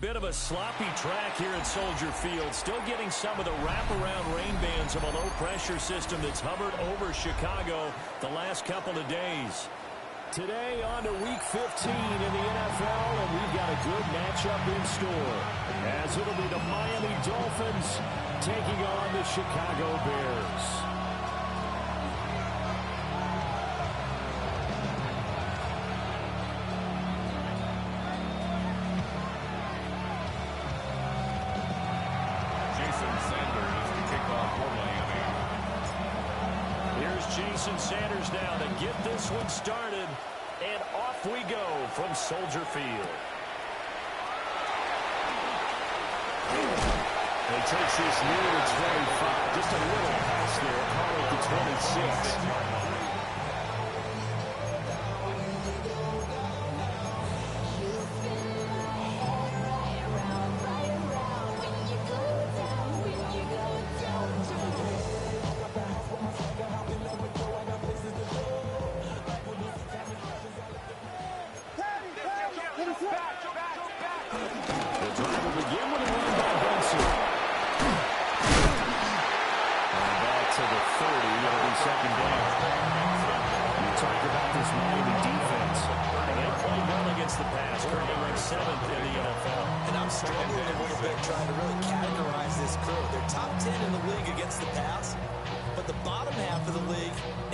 bit of a sloppy track here at Soldier Field. Still getting some of the wraparound rain bands of a low-pressure system that's hovered over Chicago the last couple of days. Today on to Week 15 in the NFL, and we've got a good matchup in store, as it'll be the Miami Dolphins taking on the Chicago Bears. Jason Sanders now to get this one started, and off we go from Soldier Field. He takes this near the 25, just a little pass there, call it the 26.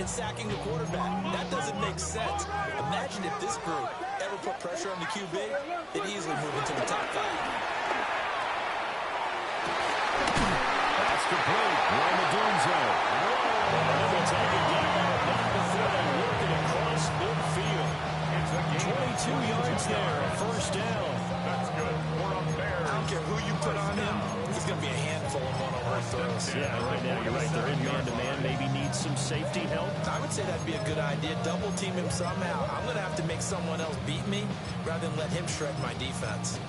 Sacking the quarterback. That doesn't make sense. Imagine if this group ever put pressure on the QB, they'd easily move into the top 5. That's complete. Romadunzo. And they'll take it down. Not before they work it across midfield. 22 yards there. First down. That's good. We're up there. I don't care who you put on him. He's going to be a handful of one-on-one throws. Yeah, right now you're right. They're in man-to-man. Maybe need some safety help. I would say that'd be a good idea. Double team him somehow. I'm going to have to make someone else beat me rather than let him shred my defense.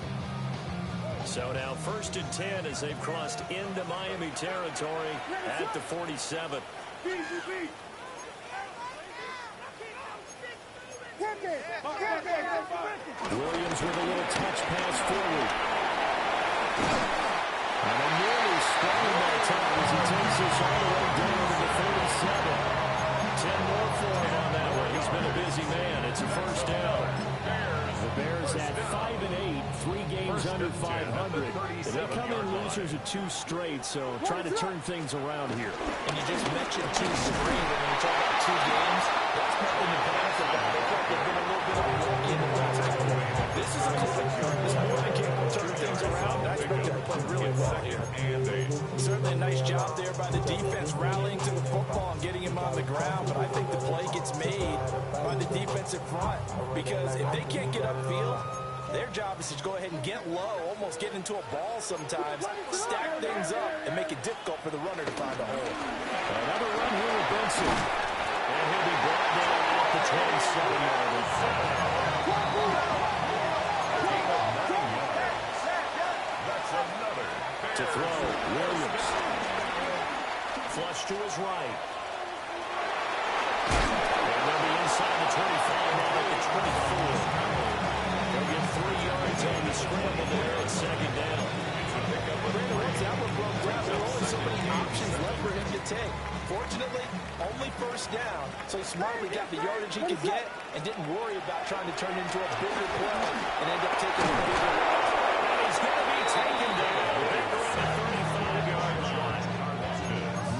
So now 1st and 10 as they've crossed into Miami territory at the 47. Williams with a little touch pass forward. And a nearly sprung that time as he takes this all the way down to the 37. 10 more for him on that one. He's been a busy man. It's a first down. The Bears at 5-8, 3 games under 500. They come in losers of 2 straight, so trying to turn things around here. And you just mentioned 2 straight, and when you talk about 2 games, that's nothing to benefit them. They thought they've been a little bit unlucky in the last couple. This is a this more than capable of turning things around. I expect them to play really well here. Certainly a nice job there by the defense, rallying to the football and getting him on the ground, but I think the play gets made by the defensive front, because if they can't get upfield, their job is to go ahead and get low, almost get into a ball sometimes, stack things up, and make it difficult for the runner to find a hole. Another run here with Benson. And he'll be brought down at the 27-yard line. To throw, Williams. Flush to his right. And they'll be inside the 25, now at the 24. They'll get 3 yards on the scramble there at 2nd down. Once that one broke down, there were only so many options left for him to take. Fortunately, only first down, so he smartly got the yardage he could get and didn't worry about trying to turn into a bigger play and end up taking a bigger loss. And he's going to be taken down.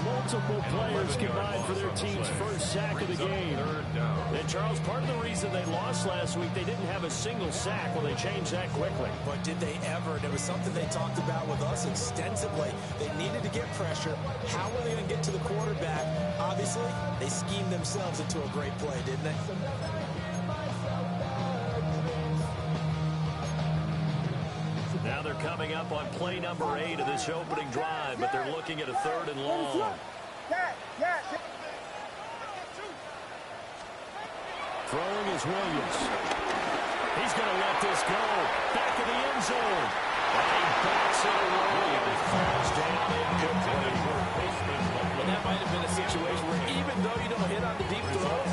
Multiple players combined for their team's first sack of the game. And Charles, part of the reason they lost last week, they didn't have a single sack. Well, they changed that quickly. But did they ever? And it was something they talked about with us extensively. They needed to get pressure. How were they going to get to the quarterback? Obviously, they schemed themselves into a great play, didn't they? Now they're coming up on play number 8 of this opening drive, but they're looking at a 3rd and long. Throwing is Williams. He's going to let this go. Back to the end zone. And he backs it away. It falls down incomplete. And that might have been a situation where even though you don't hit on the deep throws,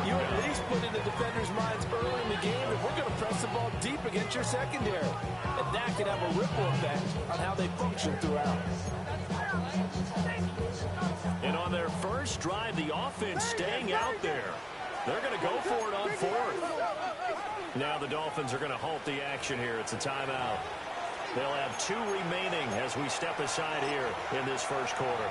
you at least put in the defenders' minds early in the game that we're going to press the ball deep against your secondary. And that can have a ripple effect on how they function throughout. And on their first drive, the offense staying out there. They're going to go for it on fourth. Now the Dolphins are going to halt the action here. It's a timeout. They'll have 2 remaining as we step aside here in this first quarter.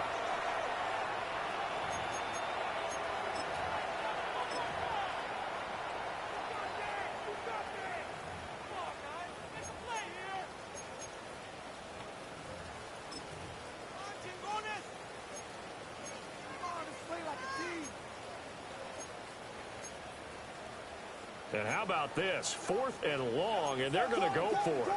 And how about this? 4th and long, and they're going to go for it.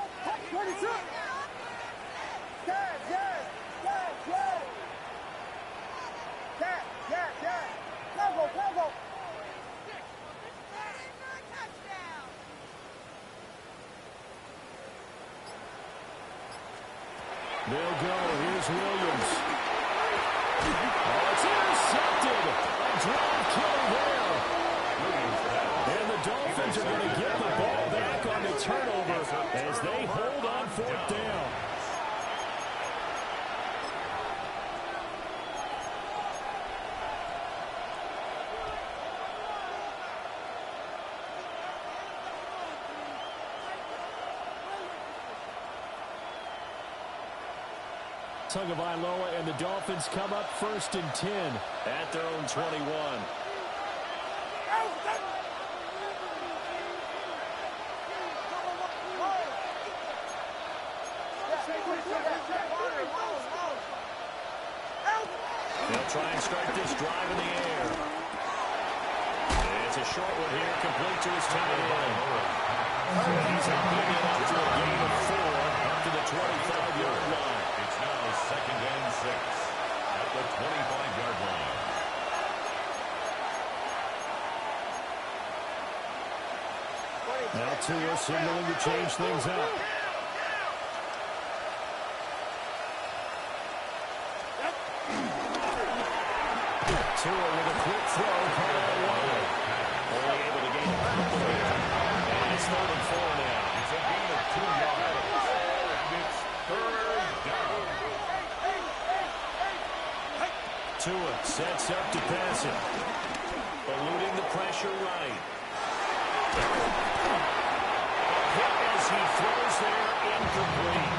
They'll go. Here's Williams. Oh, it's intercepted. A drive kill there. And the Dolphins are going to get the ball back on the turnover as they hold on 4th down. Tagovailoa and the Dolphins come up 1st and 10 at their own 21. They'll try and start this drive in the air. And it's a short one here, complete to his tight end. He's up to a gain of 4 up to the 25-yard line. It's now 2nd and 6 at the 25-yard line. Now Tua signaling to change things up. Tua with a quick throw, caught out wide. Only able to gain a couple there. And it's 3rd and 4 now. It's a gain of 2 yards. And it's 3rd down. Tua sets up to pass it. Eluding the pressure right. Hit as he throws there, incomplete.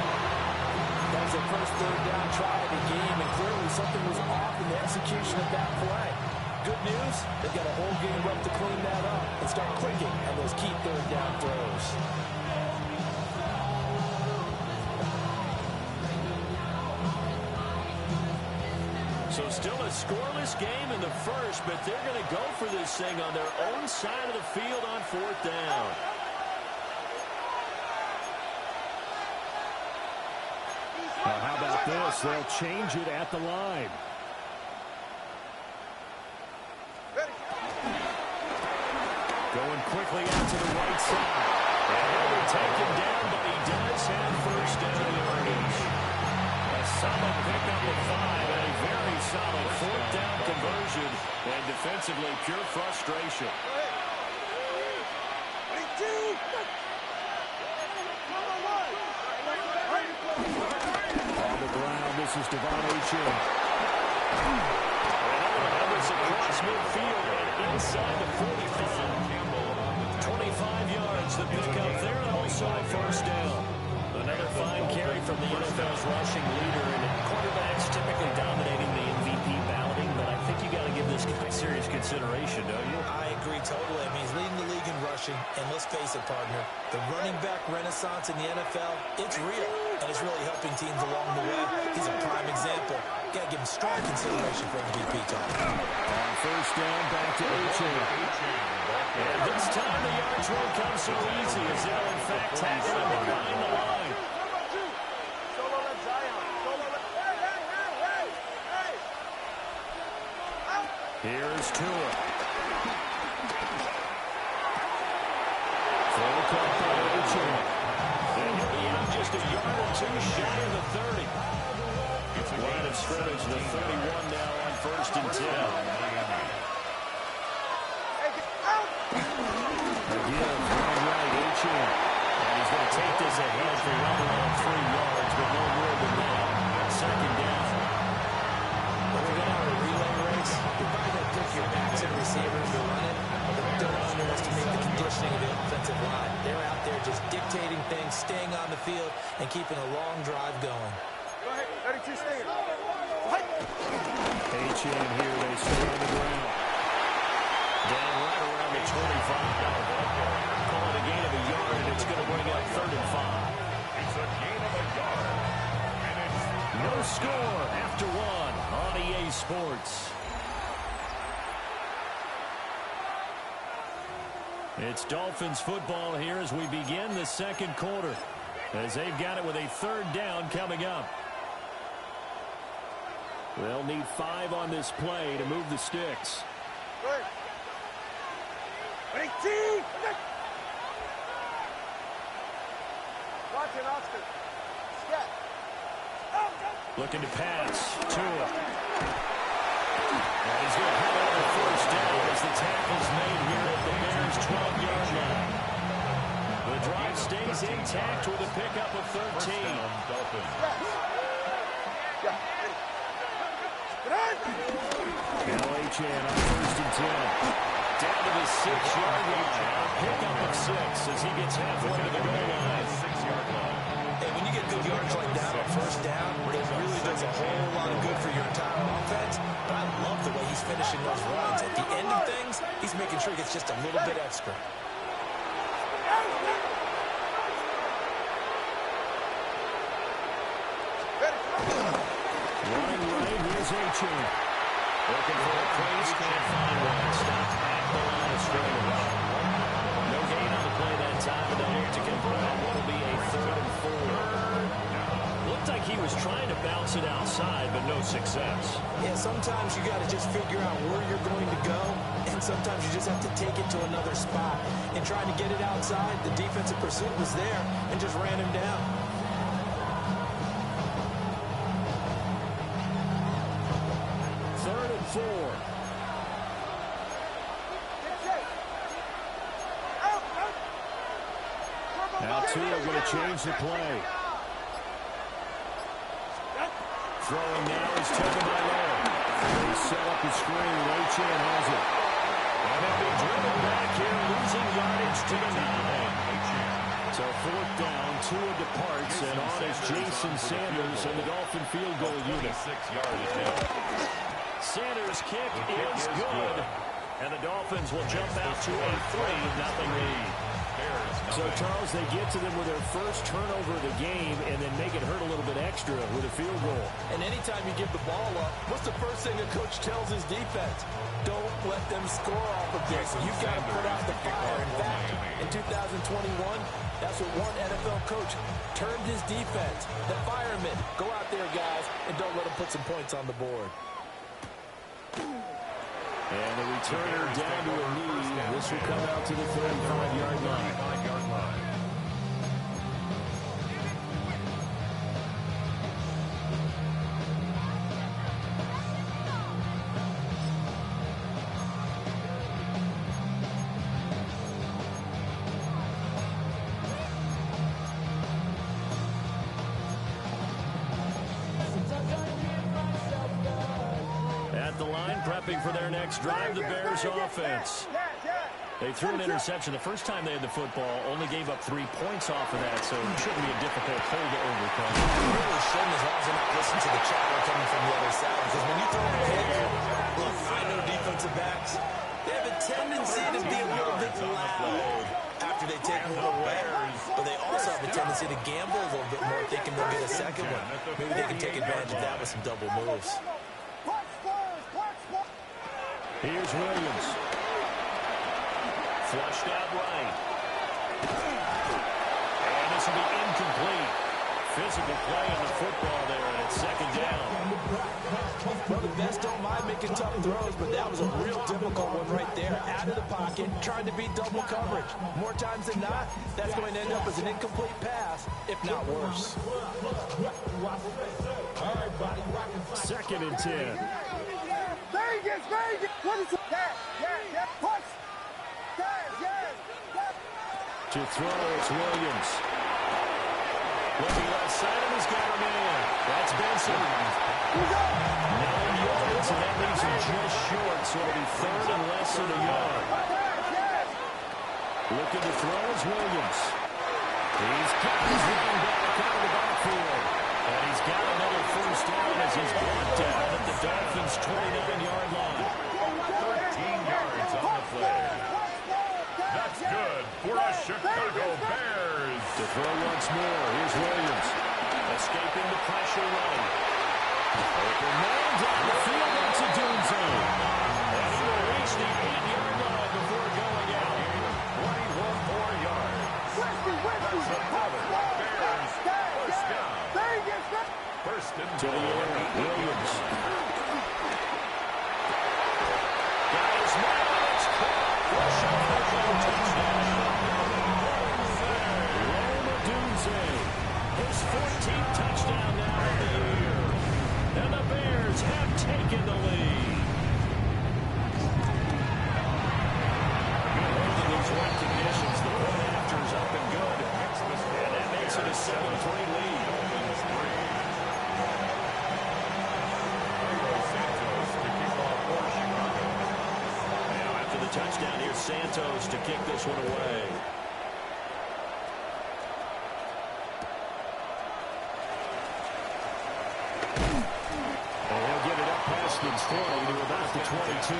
That was the first 3rd down try of the game, and clearly something was off in the execution of that play. Good news, they've got a whole game left to clean that up and start clicking on those key 3rd down throws. So still a scoreless game in the first, but they're going to go for this thing on their own side of the field on 4th down. Now how about this? They'll change it at the line. Going quickly out to the right side. And he'll be taken down, but he does have 1st down yardage. A solid pickup of 5 and a very solid 4th down conversion. And defensively, pure frustration. On the ground, this is Devon Achane. And it's across midfield and inside the 45. 25 yards, the pickup there, and also a 1st down. Another fine carry from the NFL's rushing leader, and quarterbacks typically dominating the MVP balloting, but I think you got to give this guy serious consideration, don't you? I agree totally. I mean, he's leading the league in rushing, and let's face it, partner, the running back renaissance in the NFL, it's real, and it's really helping teams along the way. He's a prime example. Got to give him strong consideration for MVP talk. On 1st down, back to Achane. And this time the yards won't come so easy as they'll in fact tackle him behind the line. Here's Tua. Full cut by Achane. And he'll be out just a yard or 2 shy of the 30. Line of scrimmage, the 31 now on 1st and 10. Chin. And he's going to take this ahead for right around 3 yards, but no more than that. Second down. When we get out of a relay race, you're probably going to pick your backs and receivers to run it, but don't underestimate the conditioning of the offensive line. They're out there just dictating things, staying on the field, and keeping a long drive going. Go ahead, 32 stand. Chin here, they stay on the ground. Down right around the 25. Call it a gain of a yard, and it's going to bring up 3rd and 5. It's a gain of a yard. And No score after 1 on EA Sports. It's Dolphins football here as we begin the second quarter, as they've got it with a 3rd down coming up. They'll need 5 on this play to move the sticks. Good. 18. Watch it, Austin. Step. Looking to pass. Tua. And he's going to have another 1st down as the tackle's made here at the Bears' 12-yard line. The drive stays intact with a pickup of 13. Chin on 1st and 10. Down to the 6-yard line. A pickup of 6 as he gets halfway to the goal line. 6-yard line. Hey, when you get good yards like that on 1st down, it really does a whole lot of good for your entire offense. But I love the way he's finishing those runs. At the end of things, he's making sure he gets just a little bit extra. Running right, here's Chin. Looking for a place, can't find one. Stopped at the line of scrimmage. No gain on the play that time, and they'll look to convert on what will be a 3rd and 4. Looked like he was trying to bounce it outside, but no success. Yeah, sometimes you got to just figure out where you're going to go, and sometimes you just have to take it to another spot. In trying to get it outside, the defensive pursuit was there and just ran him down. 3rd and 4. Now Tua going to change the play. Throwing now is taken by Lowe. They set up the screen. Chin has it. And they'll be driven back here, losing yardage to the 9. So 4th down, Tua departs, and on is Jason Sanders and the Dolphin field goal unit. 6-yard attempt. Sanders' kick is good, and the Dolphins will jump out to a 3-0 lead. So, Charles, they get to them with their first turnover of the game and then make it hurt a little bit extra with a field goal. And anytime you give the ball up, what's the first thing a coach tells his defense? Don't let them score off of this. You've got to put out the fire. In fact, in 2021, that's what one NFL coach termed his defense. The firemen. Go out there, guys, and don't let them put some points on the board. And the returner down to a knee. This will come out to the 35-yard line. At the line, prepping for their next drive, the Bears offense. They threw an interception the first time they had the football, only gave up 3 points off of that, so it shouldn't be a difficult hole to overcome. It really shouldn't, as long as they're not listening to the chatter coming from the other side. Because when you throw a pick, look, I know defensive backs, they have a tendency to be a little bit loud after they take one away. But they also have a tendency to gamble a little bit more, thinking they'll get a second one. Maybe they can take advantage of that with some double moves. Here's Williams. Flushed out right. And this will be incomplete. Physical play on the football there, and it's 2nd down. Well, the best don't mind making tough throws, but that was a real difficult one right there. Out of the pocket, trying to beat double coverage. More times than not, that's going to end up as an incomplete pass, if not worse. 2nd and 10. Vegas, Vegas. What is it? Yeah. Push. Yeah. To throw, it's Williams. Looking left side, and he's got a man. That's Benson. 9 yards, and that leaves him just short, so it'll be third and less than a yard. Looking to throw is Williams. He's got his running back out of the backfield. And he's got another first down as he's brought down at the Dolphins' 29-yard line. 13 yards on the play. That's good for the Chicago Bears. To throw once more, here's Williams. Escaping the pressure run. Open man down the field into Dunze. And he will reach the 8-yard line before going out. 21 more yards. That's another Bears first down. First and To the air, Williams. Got his man. It's caught for a Chicago touchdown. Dunze, his 14th touchdown now of the year. And the Bears have taken the lead. Good in these wet conditions. The point after is up and good. And that makes it a 7-3 lead. Now after the touchdown, here's Santos to kick this one away. Haskins 40 to about the 22.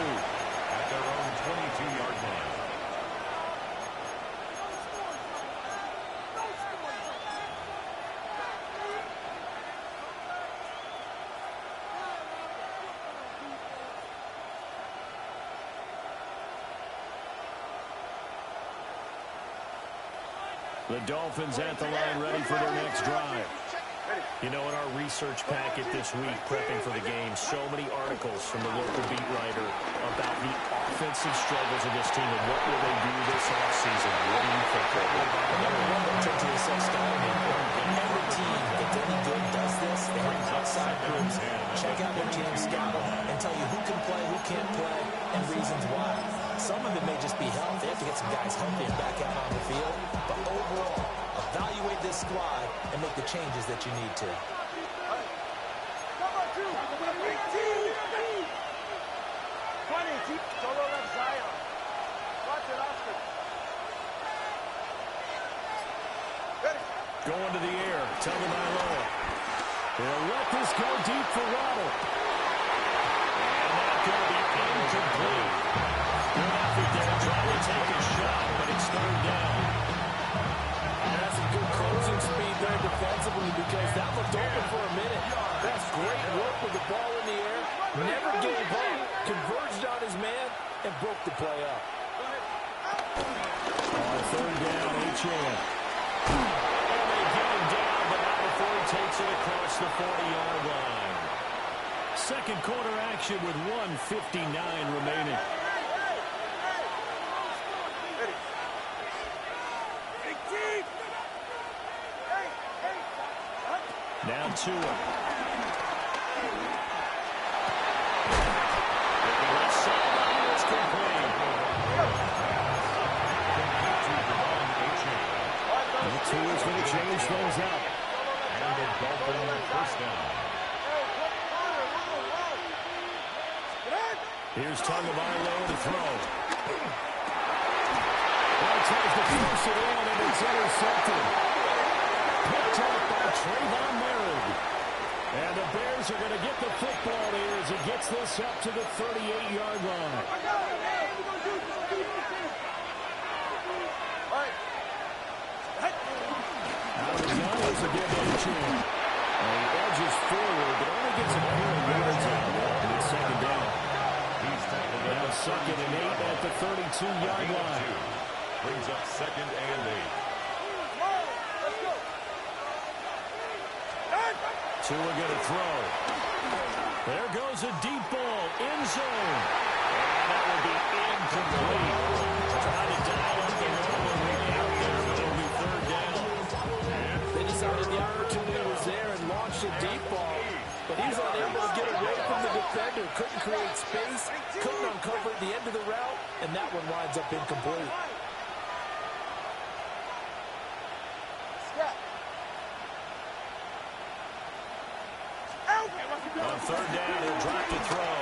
At their own 22-yard line. The Dolphins at the line ready for their next drive. You know, in our research packet this week, prepping for the game, so many articles from the local beat writer about the offensive struggles of this team and what will they do this offseason. What do you think, Trevor? Number one, don't turn to the self-scouting. Every team that's any good does this. They have outside groups. Check out their team, scout them, and tell you who can play, who can't play, and reasons why. Some of it may just be health. They have to get some guys healthy and back out on the field. But overall, evaluate this squad and make the changes that you need to. Going to the air, Tagovailoa. They'll let this go deep for Waddle. And that's going to be incomplete. Good effort there, trying to take a shot, but it's third down. That's some good closing speed there defensively because that looked open for a minute. That's great work with the ball in the air. Never gave up. Converged on his man and broke the play up. On third down, Achane. And they get him down, but not before he takes it across the 40-yard line. Second quarter action with 1:59 remaining. Now Tua. Left sideline, it's complete. Tua's going to change things up. And the Dolphins first down. Here's Tagovailoa to throw. Well, tries to force it in, and it's intercepted. Picked up by Trayvon Merritt. And the Bears are going to get the football here as he gets this up to the 38-yard line. Out of the gun is again Achane. And he edges forward, but only gets a pair of yards out. And it's second down. Now second and 8 at the 32-yard line. Brings up second and 8. Tua going to throw. There goes a deep ball, end zone. And that will be incomplete. Trying to dial up the normal read out there, but it'll be third down. They decided the opportunity was there and launched a deep ball. But he's unable to get away from the defender. Couldn't create space. Couldn't uncover the end of the route. And that one winds up incomplete. third down. He'll drop to throw.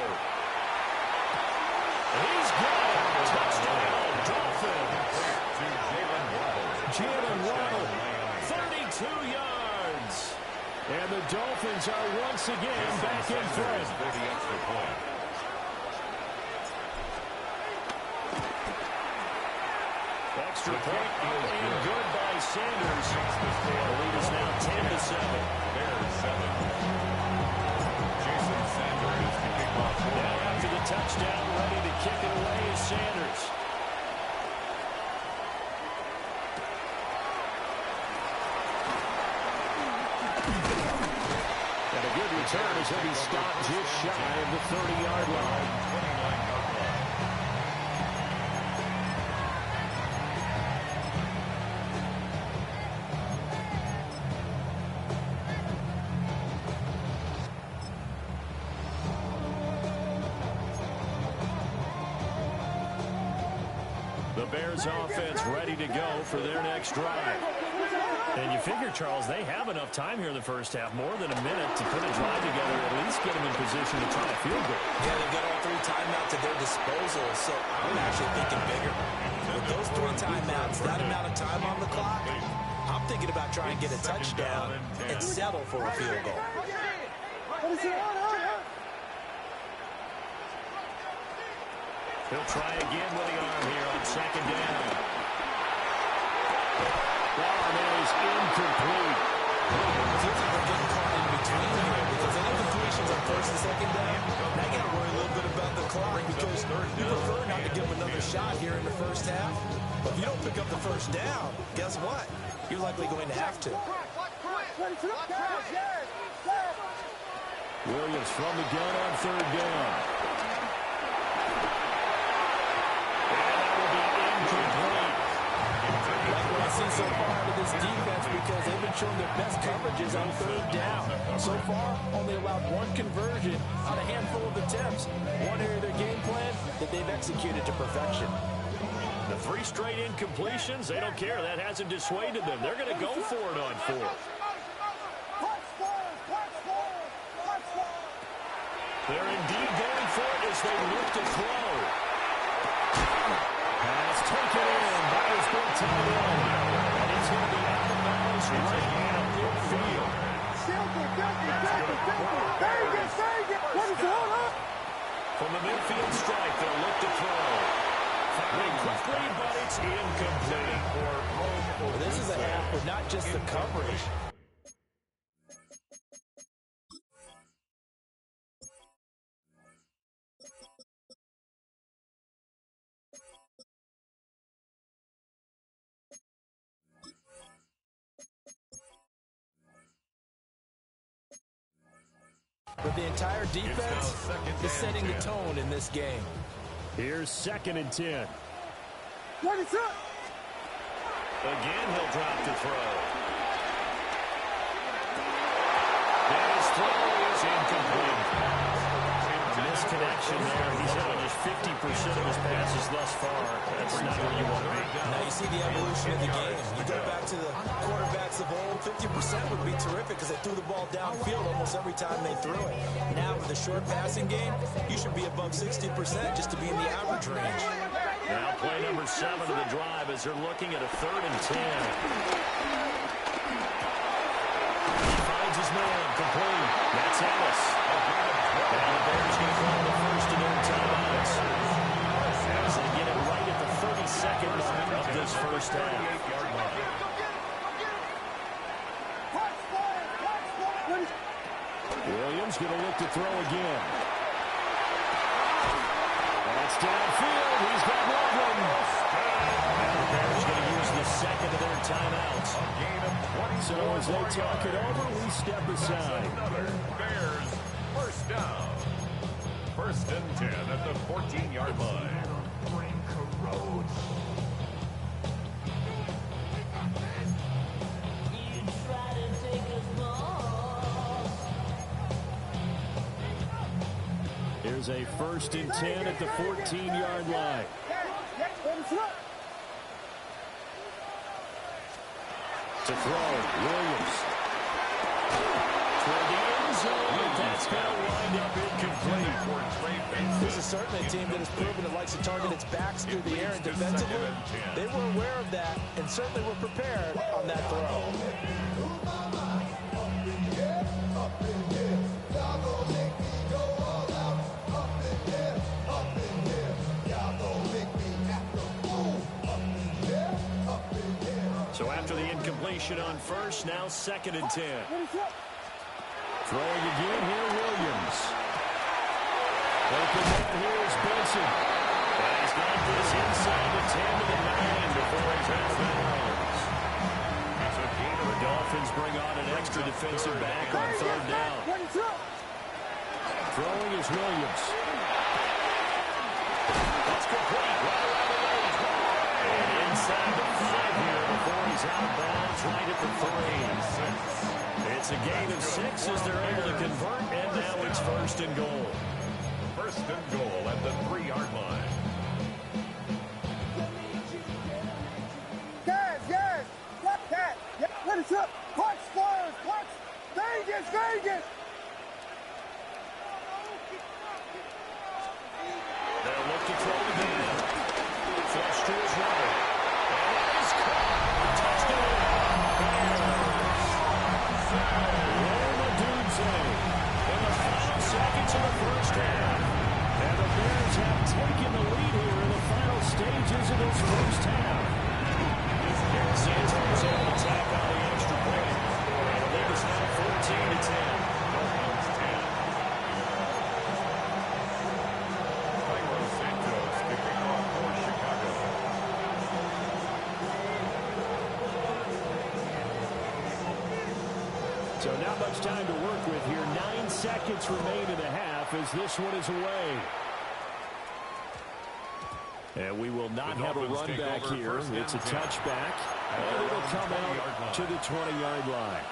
He's got it. Touchdown, Dolphins. Jalen Waddle, 32 yards. And the Dolphins are once again back in front. Extra point up and good by Sanders. The lead is now 10-7. Bears 7. Jason Sanders kicking off. Now after the touchdown, ready to kick it away is Sanders. And a good return as he'll be stopped just shy of the 30-yard line. 29-yard line. The Bears offense ready to go for their next drive. And you figure, Charles, they have enough time here in the first half, more than a minute, to put a drive together, at least get them in position to try a field goal. Yeah, they've got all 3 timeouts at their disposal, so I'm actually thinking bigger. With those 3 timeouts, that amount of time on the clock, I'm thinking about trying to get a touchdown and settle for a field goal. He'll try again with the arm here on second down. That is incomplete. It feels like they're getting caught in between here because any completions on first and second down, now you got to worry a little bit about the clock because you prefer not to give them another shot here in the first half. But if you don't pick up the first down, guess what? You're likely going to have to. Williams from the gun on third down. Like what I've seen so far out of this defense because they've been showing their best coverages on third down. So far, only allowed 1 conversion on a handful of attempts. One area of their game plan that they've executed to perfection. The 3 straight incompletions, they don't care. That hasn't dissuaded them. They're going to go for it on 4th. They're indeed going for it as they look to throw. Pass taken in by his big tight end. And he's going to be out of bounds right at midfield. From the midfield strike, they'll look to throw. Firing quickly, but it's incomplete. This is a half with not just the coverage. But the entire defense is setting the tone in this game. Here's 2nd and 10. What is up? Again, he'll drop to throw. And his throw is incomplete. Misconnection there. He's hit on just 50% of his passes thus far. That's not where you want to be. Now you see the evolution of the game. You go back to the quarterbacks of old, 50% would be terrific because they threw the ball downfield almost every time they threw it. Now with the short passing game, you should be above 60% just to be in the average range. Now play number 7 of the drive as they're looking at a 3rd and 10. He finds his man, complete. That's Ellis. Now the Bears going to call the first of their timeouts as they get it right at the 32nd mark of this first half. Williams going to look to throw again. That's downfield. He's got Loveland. Now the Bears going to use the 2nd of their timeouts. So as they talk it over, we step aside. Bears first down. 1st and 10 at the 14-yard line. Here's a 1st and 10 at the 14-yard line. To throw, Williams. Toward the end zone, that's going to wind up incomplete. This is certainly a team that has proven it likes to target its backs through the air, and defensively, they were aware of that and certainly were prepared on that throw. So after the incompletion on first, now 2nd and 10. Throwing again here, Williams. Open man here is Benson. And he's got this inside the 10 to the 9 before he's out of bounds. The Dolphins bring on an extra defensive back on 3rd down. Throwing is Williams. That's complete. Right around the range. And inside the 5 here before he's out of bounds, right at the 3. It's a gain of 6 as they're able to convert, and now it's 1st and goal. 1st and goal at the 3-yard line. Guys, what that? Let us up. Punch, Spurs, punch. Vegas. They'll look to throw again. Flush to his right. And it is caught. Touchdown. Roma Dunze in the final seconds of the first half. And the Bears have taken the lead here in the final stages of this first half. Santos able to tack on the extra point. And the lead is now 14-10. So not much time to work with here. 9 seconds remain in the half as this one is away. And we will not have a run back here. It's a touchback. And it'll come out to the 20-yard line.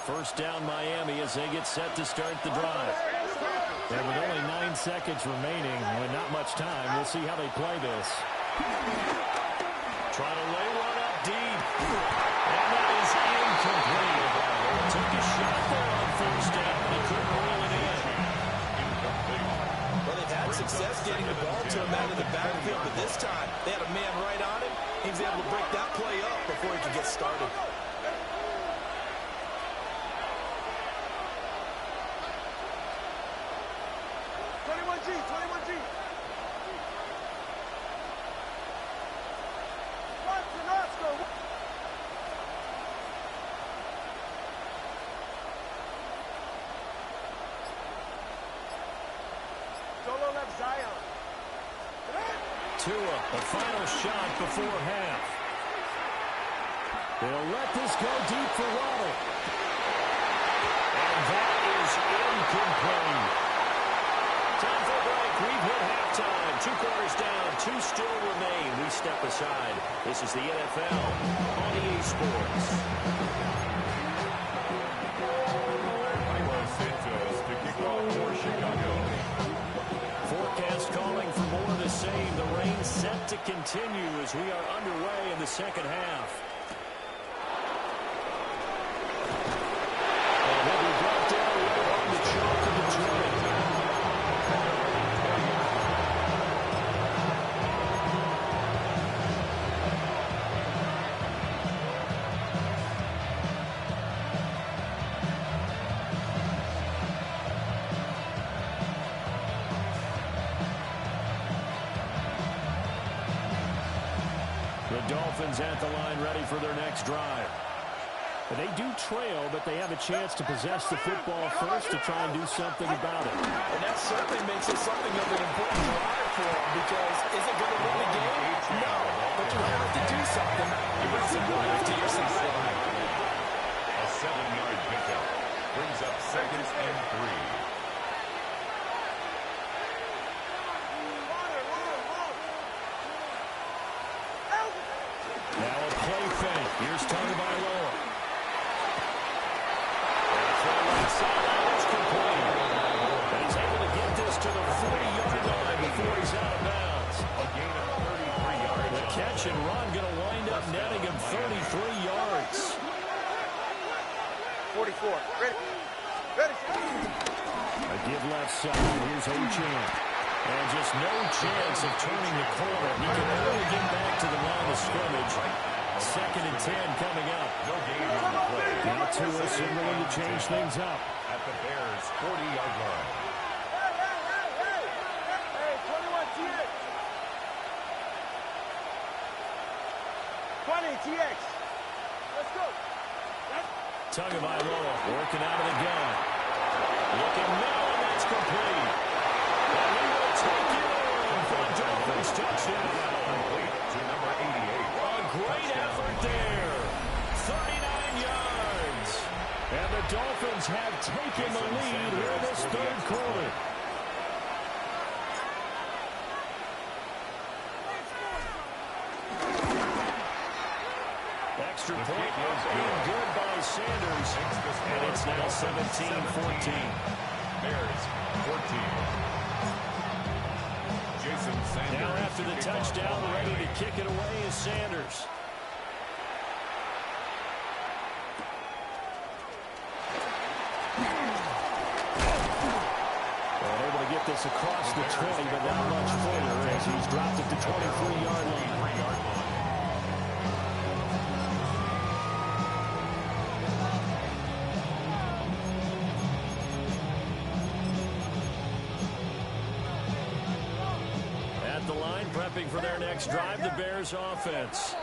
First down Miami as they get set to start the drive. And with only 9 seconds remaining, with not much time, we'll see how they play this. Trying to lay one up deep. And that is incomplete. Took a shot there on 1st down, but he couldn't reel it in. Well, they've had success getting the ball to him out of the backfield, but this time they had a man right on him. He was able to break that play up before he could get started. Tua, a final shot before half. They'll let this go deep for Waddle. And that is incomplete. Time for a break. We've hit halftime. 2 quarters down. 2 still remain. We step aside. This is the NFL on EA Sports. Santos to kick off for Chicago. Forecast calling for more of the same. The rain set to continue as we are underway in the second half. And he'll be brought down right on the chalk of the 20. The Dolphins at the line ready for their next drive. And they do trail, but they have a chance to possess the football first to try and do something about it. And that certainly makes it something of an important drive for them, because is it going to win the game? No, but you have to do something to bring some life to your season. A 7-yard pickup brings up 2nd and 3. Now a play fake. Here's Tagovailoa. And a throw right side. It's complete. possession run going to wind up netting him 33 yards. 44. Ready. Ready. A give left side. Here's Ochan. And just no chance of turning the corner. He can only get back to the line of scrimmage. 2nd and 10 coming up. No gain on the play. Now Tua signaling to change things up. At the Bears' 40-yard line. Hey, 21 TX. 20 TX. Let's go. Tagovailoa working out of the gun. Looking now, and that's complete. And he will take it in for a Dolphins touchdown. Complete to number 88. A great effort there. 39 yards. And the Dolphins have taken the lead here in this 3rd quarter. Extra point was being good by Sanders. And it's now 17-14. Bears 14. Jason Sanders. Now after the touchdown, ready to kick it away is Sanders. Well, able to get this across the 20, but not much further as he's dropped it to 23-yard line. Prepping for their next drive, the Bears offense.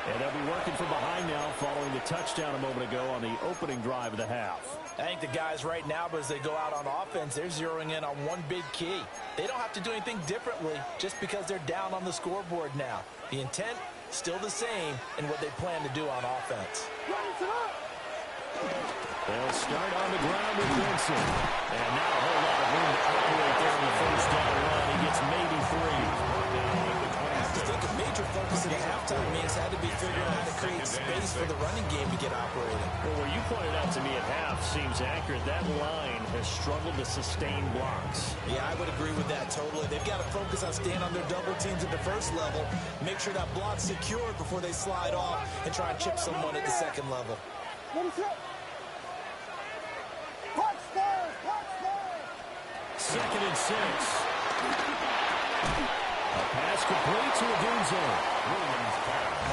And they'll be working from behind now following the touchdown a moment ago on the opening drive of the half. I think the guys right now, but as they go out on offense, they're zeroing in on one big key. They don't have to do anything differently just because they're down on the scoreboard now. The intent, still the same in what they plan to do on offense. They'll start on the ground with Benson. And not a whole lot of room to operate there in the 1st down run. He gets maybe 3. I think a major focus at the halftime means had to be figuring out how to create space for the running game to get operating. Well, where you pointed out to me at half seems accurate. That line has struggled to sustain blocks. Yeah, I would agree with that totally. They've got to focus on staying on their double teams at the 1st level, make sure that block's secured before they slide off and try and chip someone at the 2nd level. Second and 6. A pass complete to Adunzo.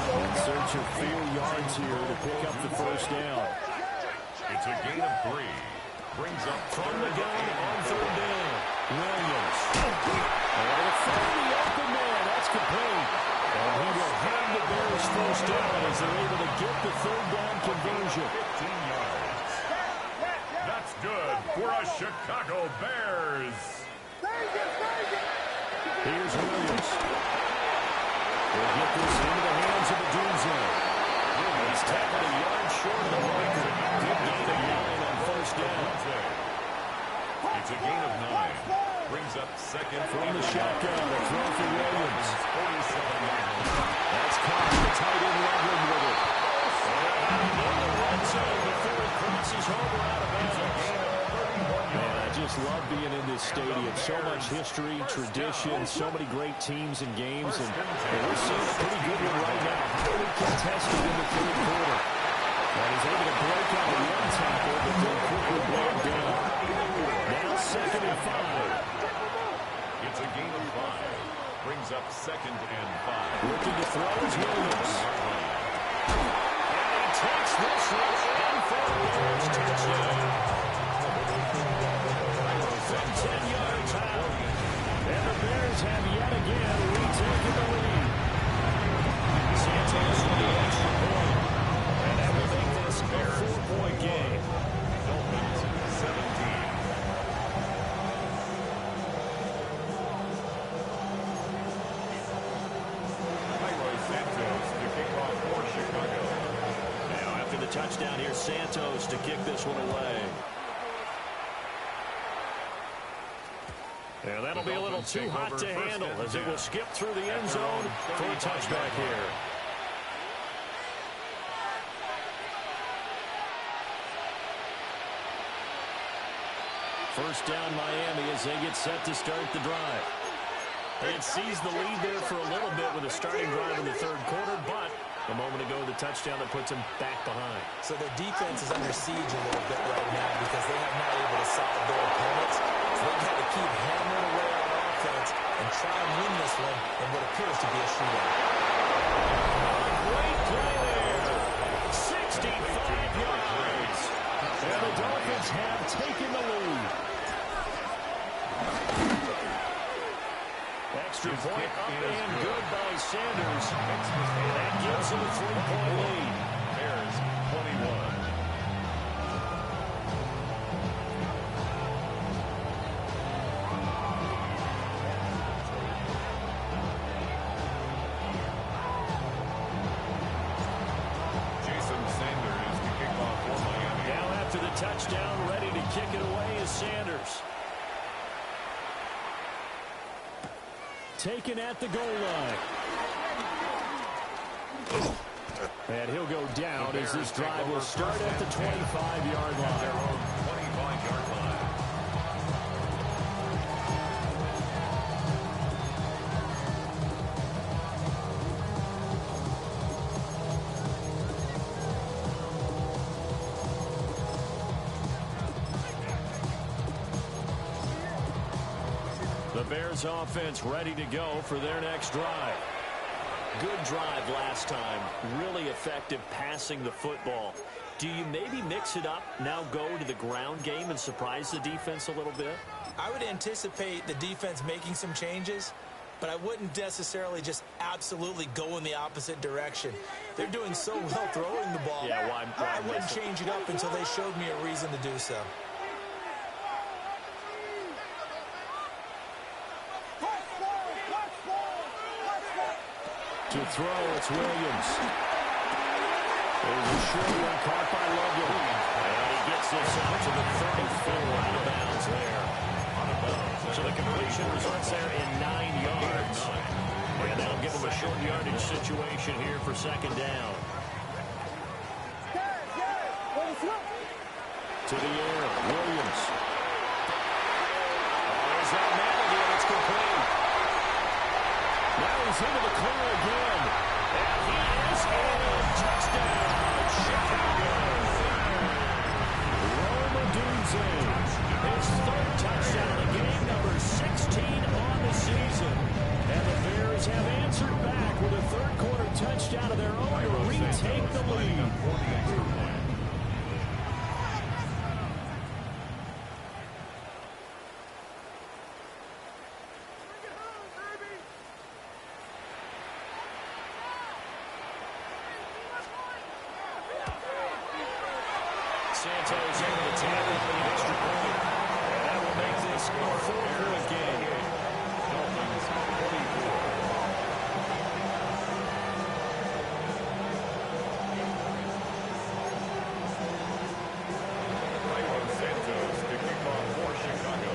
In search of 4 yards here to pick up the 1st down. It's a gain of 3. Brings up From the gun on 3rd down. Williams. And to find the open man. That's complete. And he will have the Bears 1st down as they're able to get the 3rd down conversion. 15 yards. That's good for a Chicago Bears. Here's Williams. They'll get this into the hands of Adunzo. He's tackled a yard short of the marker. Good gain of 9 on 1st down. It's a gain of 9. Brings up 2nd From the shotgun, a throw for Williams. 47 yards. That's caught. The tight end leveling with it. In the red zone before it crosses over out of bounds. Man, I just love being in this stadium. So much history, tradition, so many great teams and games, and we're seeing a pretty good one right now. Highly contested in the 3rd quarter. And he's able to break out one tackle, but then quickly blow it down. Now 2nd and 5. It's a gain of 5. Brings up 2nd and 5. Looking to throw is Williams. And he takes this one and for a Bears touchdown. From 10 yards out. And the Bears have yet again retaken the lead. Santos with the extra point. And that will make this a 4-point game. Dolphins 17. Santos to kick off for Chicago. Now after the touchdown, here's Santos to kick this one away. And that'll be a little too hot to handle as it will skip through the end zone for a touchback here. First down Miami as they get set to start the drive. It seized the lead there for a little bit with a starting drive in the third quarter, but a moment ago, the touchdown that puts them back behind. So their defense is under siege a little bit right now because they have not able to solve their opponents. So they've got to keep hammering away on offense and try and win this one in what appears to be a shootout. Great play there. 65 yards. And the Dolphins have taken the lead. Extra point up and good by Sanders. And that gives them a 3-point lead. Bears 21. Jason Sanders to kick off for Miami. Now after the touchdown, ready to kick it away is Sanders. Taken at the goal line. And he'll go down as this drive will start at the 25-yard line. Their own 25-yard line. The Bears offense ready to go for their next drive. Good drive last time. Really effective passing the football. Do you maybe mix it up, now go to the ground game and surprise the defense a little bit? I would anticipate the defense making some changes, but I wouldn't necessarily just absolutely go in the opposite direction. They're doing so well throwing the ball. Yeah, I wouldn't change it up until they showed me a reason to do so. To throw, it's Williams. There's a short one caught by Logan. And he gets this out to the 34, out of bounds there. So the completion results there in 9 yards. And that'll give them a short yardage situation here for second down. To the air, Williams. There's that man again, it's complete. Now he's into the clear again. And he is in. Touchdown, Chicago. Roma Dunze. His third touchdown of the game, number 16 on the season. And the Bears have answered back with a third quarter touchdown of their own to retake the lead. Santos into the tackle for the extra point. And that will make this a 4-point game. Dolphins 24. Santos to kick off for Chicago.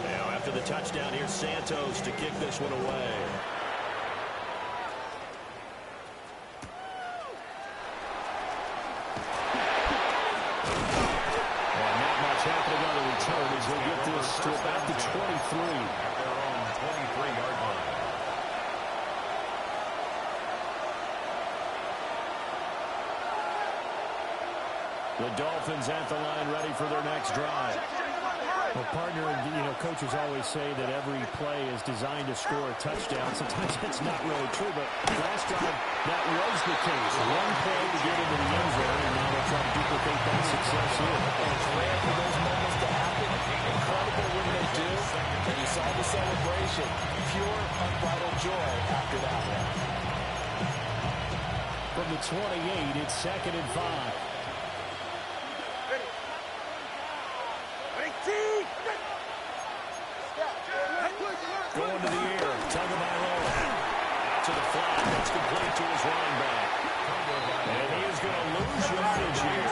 Now after the touchdown, here's Santos to kick this one away. And not much happening on the return as they get this to about the 23. At their own 23-yard line. The Dolphins at the line ready for their next drive. Well, partner, coaches always say that every play is designed to score a touchdown. Sometimes that's not really true, but last drive, that was the case. One play to get into the end zone, and now they'll try to duplicate that success here. And it's rare for those moments to happen. Incredible when they do. And you saw the celebration. Pure, unbridled joy after that one. From the 28, it's 2nd and 5. Going to the air, Tagovailoa. Out to the flat, that's complete to his running back. And he is going to lose yardage here.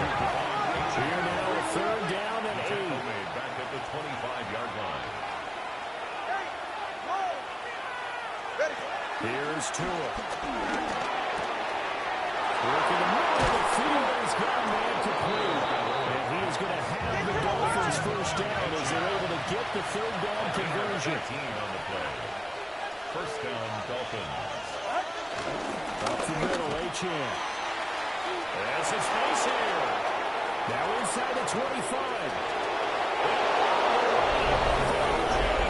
Here now, a 3rd down and 8. Back at the 25-yard line. Here's Tua. Working the middle of the field, he's got a man conversion. On the play. First down, Dolphins. Up the middle, Achane. There's his face here. Now inside the 25.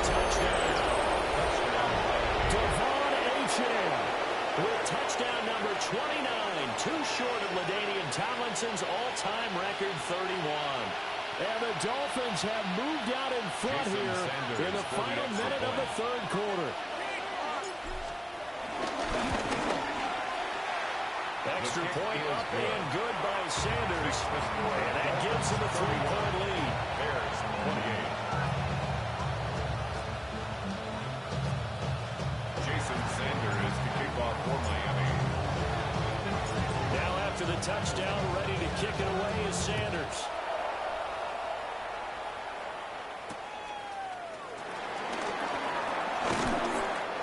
Touchdown. Devon Achane with touchdown number 29. Too short of LaDainian Tomlinson's all-time record 31. And the Dolphins have moved out in front here in the final minute of the third quarter. Extra point up and good by Sanders. And that gives him a 3-point lead. Bears 28. Jason Sanders to kick off for Miami. Now after the touchdown, ready to kick it away is Sanders.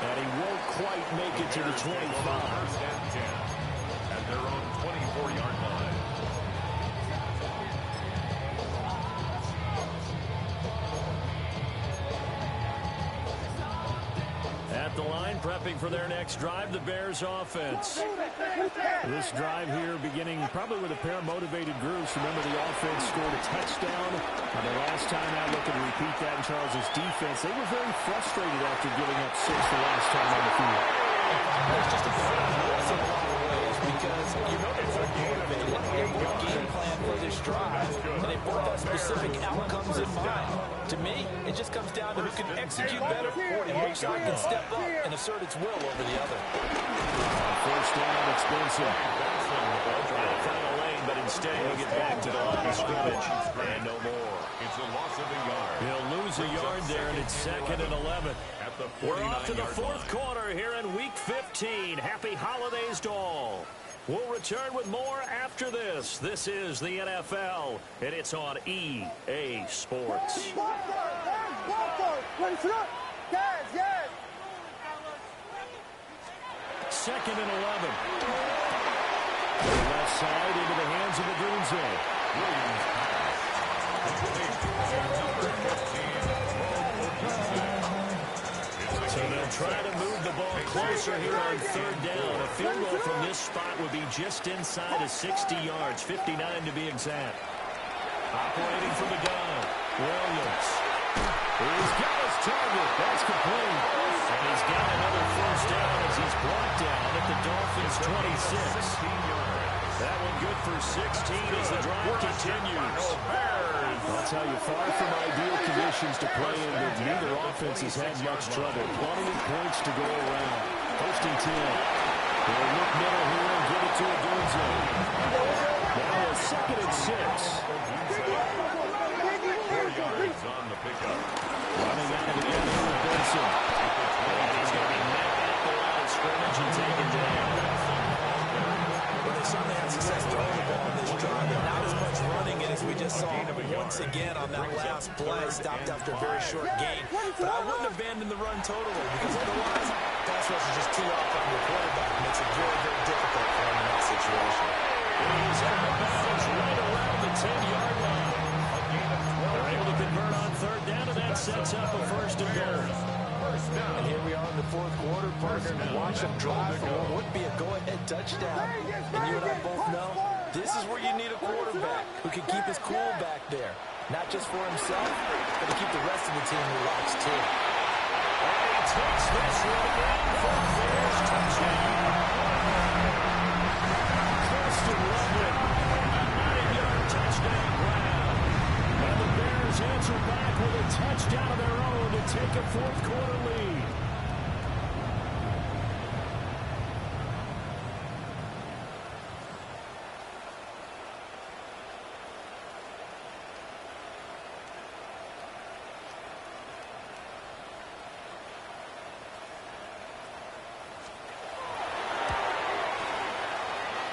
And he won't quite make it to the 25. First and 10 at their own 24-yard line. At the line, prepping for their next drive, the Bears offense. This drive here beginning probably with a pair of motivated groups. Remember, the offense scored a touchdown. The last time out, looking to repeat that in Charles's defense. They were very frustrated after giving up 6 the last time on the field. It's just a bit of loss in a lot of ways because you know they're both motivated. They both game plan for this drive, and they both have specific outcomes in mind. To me, it just comes down to who can execute better or who most likely can step up and assert its will over the other. First down, it's Benson. Final lane, but instead he'll get back to the line of scrimmage. And no more. It's a loss of a yard. He'll lose a yard there, and it's 2nd and 11. At the We're off to the 49-yard fourth line. quarter here in Week 15. Happy holidays to all. We'll return with more after this. This is the NFL, and it's on EA Sports. Ready, sit up. Guys, yes. 2nd and 11. Left side into the hands of the Green Zone. Williams pass. Complete to number 15. So they'll try to move the ball closer here on 3rd down. A field goal from this spot would be just inside of 60 yards, 59 to be exact. Operating from the gun, Williams. He's got his target. That's complete. And he's got another first down as he's brought down at the Dolphins' 26. That one good for 16 as the drive continues. I'll tell you, far from ideal conditions to play in, but neither offense has had much trouble. Plenty of points to go around. 1st and 10. They'll look middle here and give it to a Dunzo. Now a 2nd and 6. 4 yards on the pickup. Running out of the end with Benson. And he's going to be met at the line of scrimmage and taken down. Well, they certainly had success throwing the ball in this drive, but not as much running it as we just saw once again on that last play. Stopped after a very short gain. But I wouldn't abandon the run totally because otherwise, pass rush is just too off on your quarterback. It makes it very, very difficult for him in that situation. He's out of bounds right around the 10-yard line. They're able to convert on 3rd down, and that sets up a 1st and goal. And here we are in the 4th quarter, partner, and watch them drive for what would be a go-ahead touchdown. And you and I both know this is where you need a quarterback who can keep his cool back there. Not just for himself, but to keep the rest of the team relaxed, too. And he takes this one in for the Bears touchdown. Preston Loveland, a 9-yard touchdown grab. And the Bears answer back with a touchdown of their own to take a 4th quarter lead.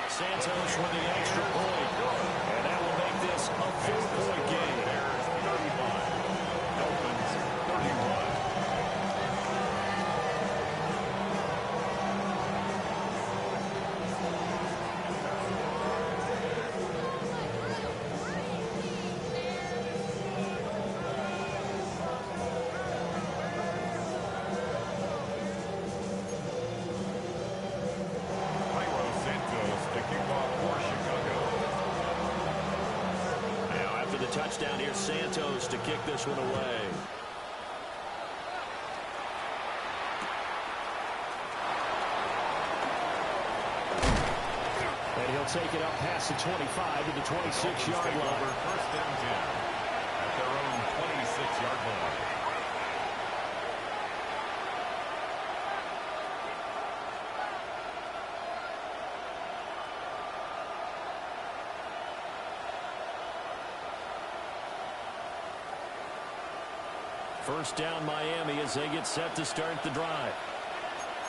Santos with the extra point. And that will make this a 4-point game. Bears 35. Dolphins 31. the touchdown. Here's Santos to kick this one away. And he'll take it up past the 25 to the 26-yard line. First and 10 at their own 26-yard line. First down Miami as they get set to start the drive.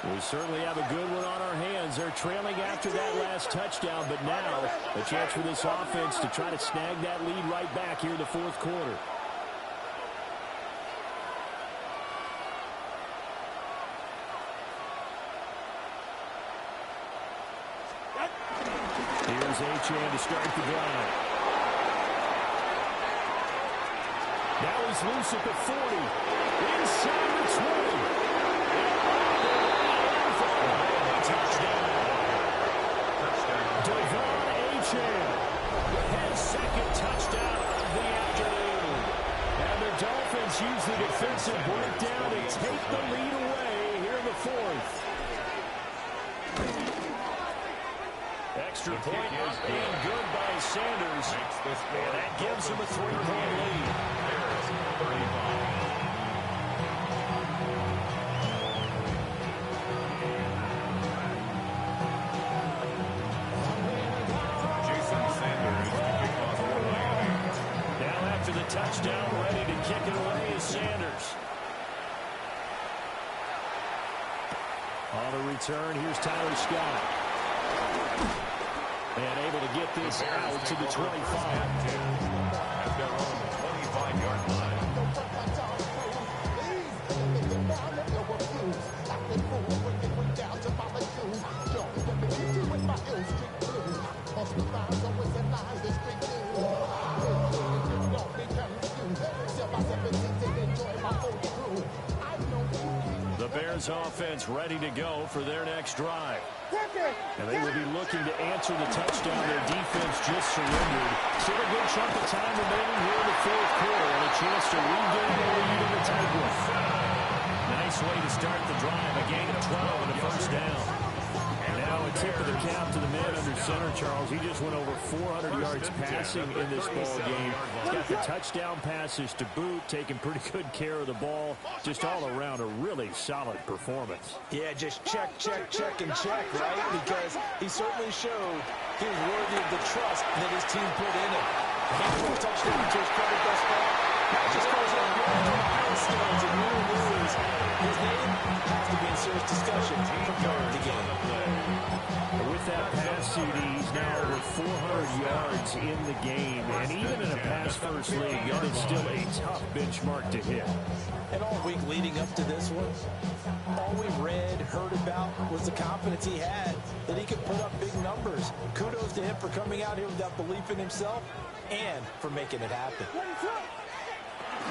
We certainly have a good one on our hands. They're trailing after that last touchdown, but now a chance for this offense to try to snag that lead right back here in the fourth quarter. Here's Achane to start the drive. Now he's loose at the 40. Inside the 20. Touchdown. Devon Achane. His second touchdown of the afternoon. And the Dolphins use the defensive breakdown to take the lead away here in the fourth. Extra point up and good by Sanders. And that gives him a 3-point lead. Now after the touchdown, ready to kick it away is Sanders. On the return, here's Tyler Scott. And able to get this out to the 25. At their own 25-yard line. The Bears offense ready to go for their next drive. And they will be looking to answer the touchdown their defense just surrendered. Still a good chunk of time remaining here in the fourth quarter and a chance to regain the lead in the tight one. Nice way to start the drive. A gain of 12 and a first down. And now a tip of the cap to the man under center, Charles. He just went over 400 yards passing in this ball game. He's got the touchdown passes to boot, taking pretty good care of the ball. Just all around a really solid performance. Yeah, just check, and check, right? Because he certainly showed he was worthy of the trust that his team put in him. Handful of touchdowns to his credit thus far. Not just goes on your skills and lose. His name has to be in serious discussion for part of the game. With that pass CD, he's now over 400 yards in the game. And even in a pass-first league, that is still a tough benchmark to hit. And all week leading up to this one, all we read, heard about was the confidence he had that he could put up big numbers. Kudos to him for coming out here without belief in himself and for making it happen.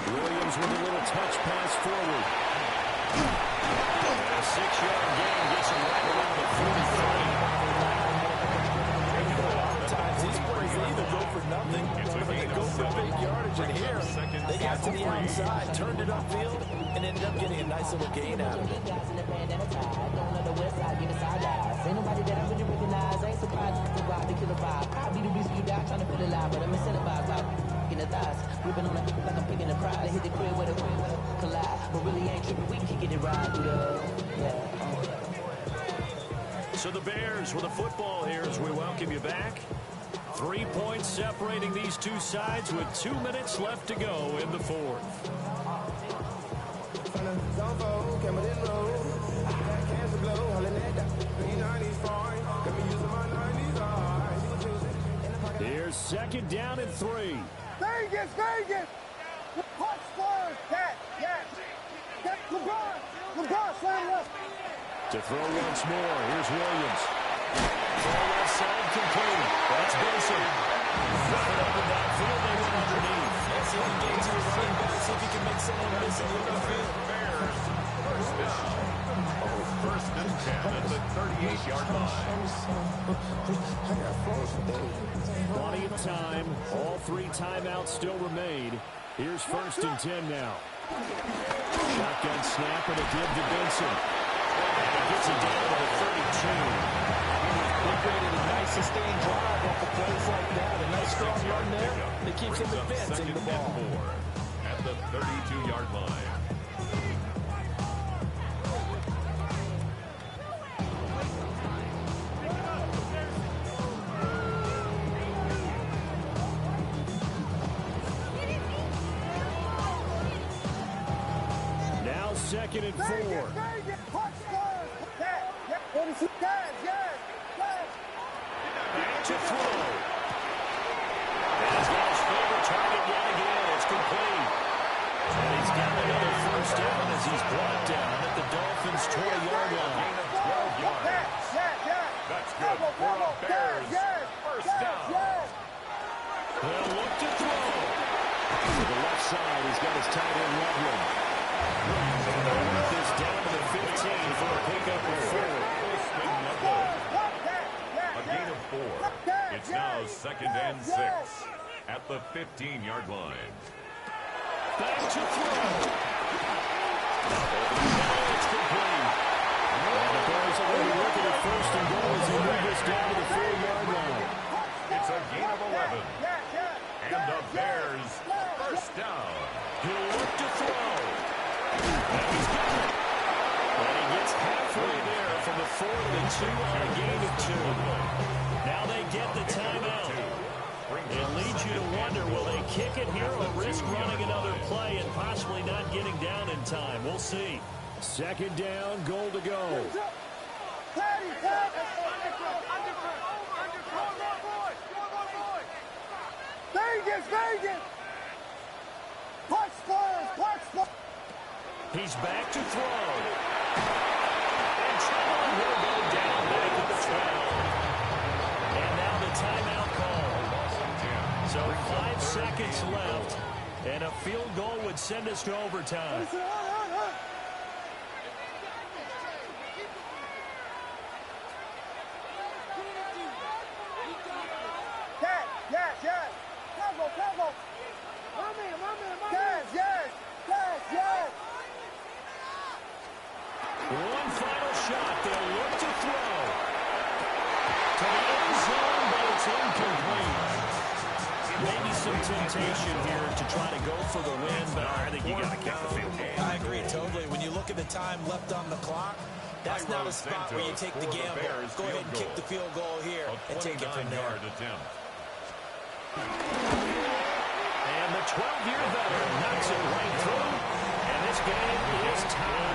Williams with a little touch pass forward. A 6-yard gain gets him right around the 43. Sometimes these plays either go for nothing or they go for big yardage. And here, they got to the outside, turned it upfield, and ended up getting a nice little gain out of it. Ain't nobody that I really recognize. I ain't surprised to survive the killer vibe. Probably the reason you die trying to feel alive, but I'm incentivized out in the thighs. Whipping on the hip like I'm picking the pride. I hit the crib with a collide, but really ain't tripping. We kicking it right through the So the Bears with a football here as we welcome you back. 3 points separating these two sides with 2 minutes left to go in the fourth. Here's second down and 3. Vegas! Punch forward! Cat! LeBron, slam left! To throw once more, here's Williams. Throw left side complete. That's Benson. Right up the backfield, they went underneath. Let's see if he gets to his running back, see if he can make someone miss in the open field. Bears first down. First and 10 at the 38-yard line. Plenty of time. All 3 timeouts still remain. Here's first and 10 now. Shotgun snap and a give to Benson. And he gets it down to the 32. They created a nice sustained drive off of plays like that. A nice strong run there. It keeps them advancing the ball. At the 32-yard line. Now second and 4. Back to throw. And he's got his favorite target yet again. It's complete. And he's got another first down as he's brought down at the Dolphins' 20-yard line. 12 yards. That's good for a Bears first down. They'll look to throw. To the left side, he's got his tight end Loveland. With this down to the 15 for a pickup of 4. A gain of 4. It's now second and 6 at the 15-yard line. Back to throw. It's complete. And the Bears are going to be looking at first and goal as they move this down to the 4-yard line. It's a gain of 11. And the Bears first down. He'll look to throw. And he's got it. And he gets halfway there from the 4 to the 2 on a gain of 2. Now they get the timeout. It leads you to wonder, will they kick it here or risk running another play and possibly not getting down in time? We'll see. Second down, goal to go. Vegas! Punch Spurs! He's back to throw. And Trevor will go down back at the 12. And now the timeout call. So 5 seconds left. And a field goal would send us to overtime. One final shot. They'll look to throw. To the end zone, but it's incomplete. Maybe some temptation here to try to go for the win, but I think you got to kick the field goal. I agree totally. When you look at the time left on the clock, that's not a spot where you take the gamble. Go ahead and kick the field goal here and take it from there. And the 12-year veteran knocks it right through. And this game is tied.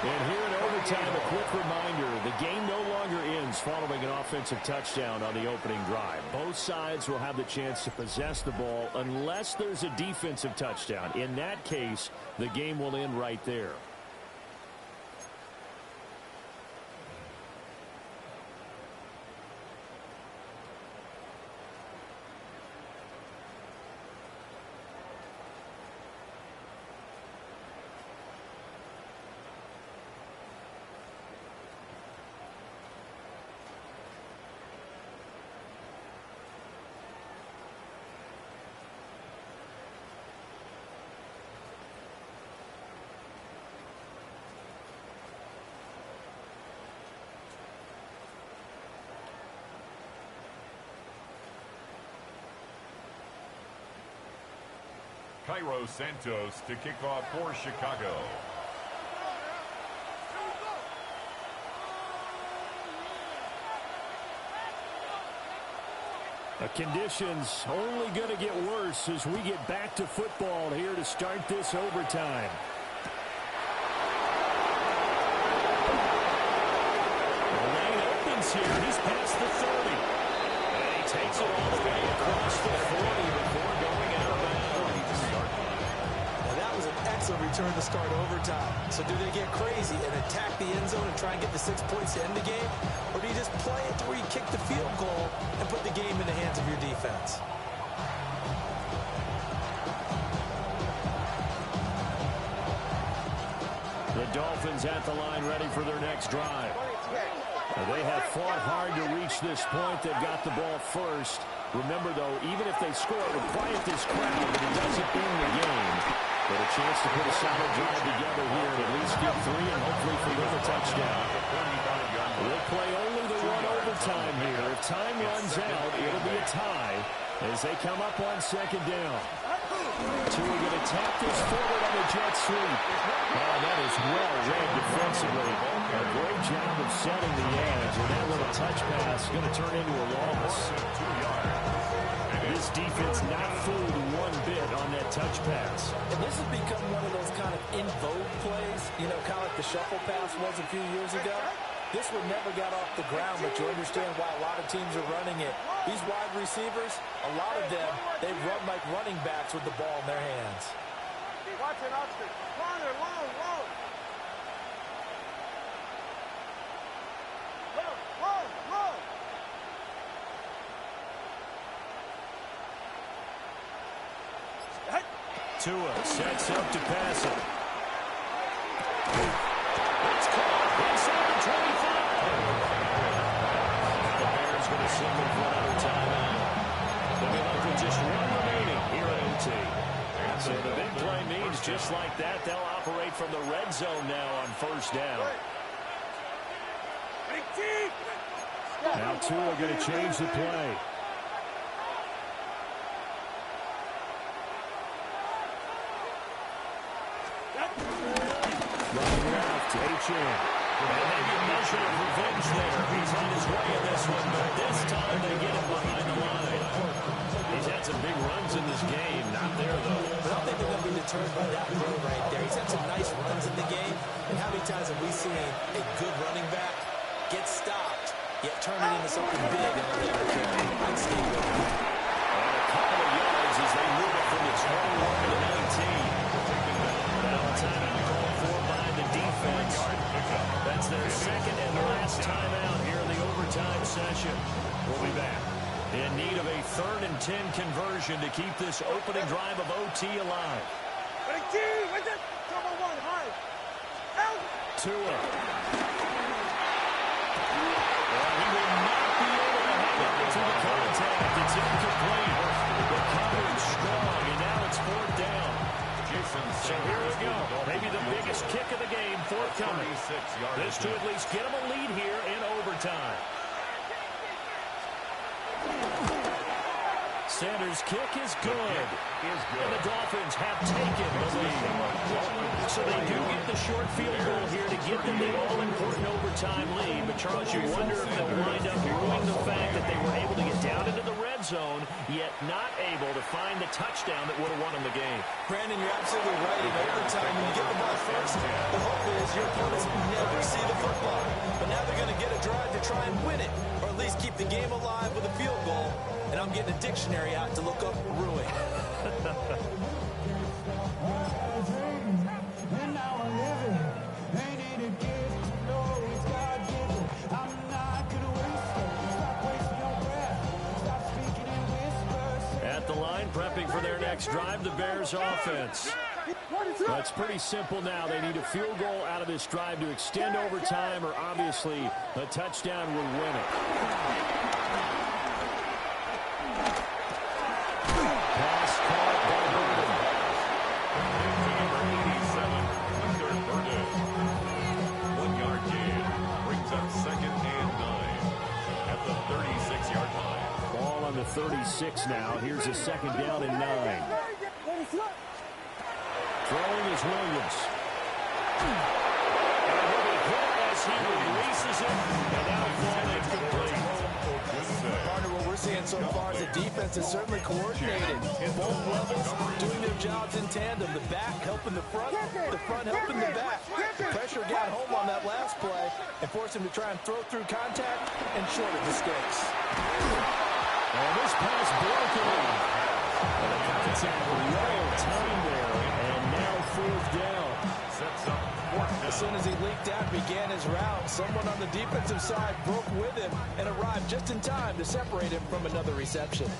And here in overtime, a quick reminder, the game no longer ends following an offensive touchdown on the opening drive. Both sides will have the chance to possess the ball unless there's a defensive touchdown. In that case, the game will end right there. Cairo Santos to kick off for Chicago. The conditions only going to get worse as we get back to football here to start this overtime. The lane opens here. He's past the 30. And he takes it all the way across the 40 before going out of bounds. Now that was an excellent return to start overtime. So do they get crazy and attack the end zone and try and get the 6 points to end the game? Or do you just play it to where you kick the field goal and put the game in the hands of your defense? The Dolphins at the line ready for their next drive. They have fought hard to reach this point. They've got the ball first. Remember, though, even if they score, it will quiet this crowd, but it doesn't end the game. But a chance to put a solid drive together here and at least get 3 and hopefully for them a touchdown. We'll play only the one overtime here. If time runs out, it'll be a tie as they come up on second down. Tua going to tap this forward on the jet sweep. Oh, that is well read defensively. A great job of setting the edge, and that little touch pass is going to turn into a loss. This defense not fooled one bit on that touch pass. And this has become one of those kind of in vogue plays, kind of like the shuffle pass was a few years ago. This one never got off the ground, but you understand why a lot of teams are running it. These wide receivers, a lot of them, they run like running backs with the ball in their hands. Watch it, Austin. Longer, long. Tua sets up to pass it. It's caught inside the 25. The Bears going to signal for another timeout. They'll be left with just one remaining here at OT. So the big play means just like that, they'll operate from the red zone now on first down. Now Tua going to change the play. Running left, H.N. And maybe a measure of revenge there. He's on his way in this one, but this time they get him behind the line. He's had some big runs in this game. Not there, though. I don't think they're going to be deterred by that run right there. He's had some nice runs in the game. And how many times have we seen a good running back get stopped, yet turn it into something big on a later carry? I'd stay with him. And a couple of yards as they move it from the 21 to the 19. Now a timeout called for by the defense. That's their second and last timeout here in the overtime session. We'll be back. In need of a 3rd and 10 conversion to keep this opening drive of OT alive. Tua. Well, he will not be able to hang on to the contact. It's incomplete. The coverage strong, and now it's 4th down. So here we go. Maybe the biggest kick of the game forthcoming. This to at least get them a lead here in overtime. Sanders' kick is good. And the Dolphins have taken the lead. So they do get the short field goal here to get them the all-important overtime lead. But, Charles, you wonder if they'll wind up ruining the fact that they were able to get down into the red zone, yet not able to find the touchdown that would have won them the game. Brandon, you're absolutely right. In overtime, when you get the ball first, the hope is your opponents never see the football. But now they're going to get a drive to try and win it, or at least keep the game alive with a field goal. And I'm getting a dictionary out to look up ruin. At the line, prepping for their next drive, the Bears offense. That's pretty simple now. They need a field goal out of this drive to extend overtime, or obviously a touchdown will win it. Pass caught by Burden. Number 87, Thunder Burden. 1-yard gain brings up 2nd and 9 at the 36-yard line. Ball on the 36 now. Here's a 2nd down and 9. Throwing is Williams. And he'll be hit as he releases it, and that'll fall incomplete. Partner, what we're seeing so far is the defense is certainly coordinated. Both levels doing their jobs in tandem. The back helping the front helping the back. The pressure got home on that last play and forced him to try and throw through contact and shorted the sticks. And this pass broken off. And the contact well timed there, and now 4th down. Sets up 4th down. As soon as he leaked out, began his route, someone on the defensive side broke with him and arrived just in time to separate him from another reception.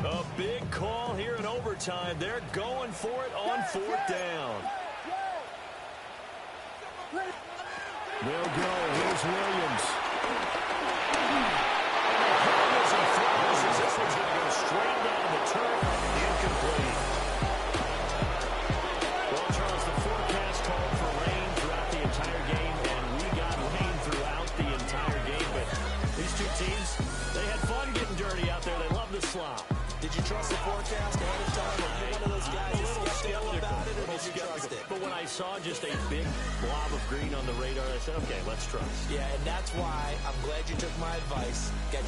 A big call here in overtime. overtime. They're going for it on fourth down. They'll go. Here's Williams. This one's going to go straight down the turf. Incomplete. Well, Charles, the forecast called for rain throughout the entire game, and we got rain throughout the entire game. But these two teams, they had fun getting dirty out there. They love the slop. Did you trust the forecast ahead of time? Or you one of those guys skeptical about it, or did you trust it? But when I saw just a big blob of green on the radar, I said, okay, let's trust. Yeah, and that's why I'm glad you took my advice. Get your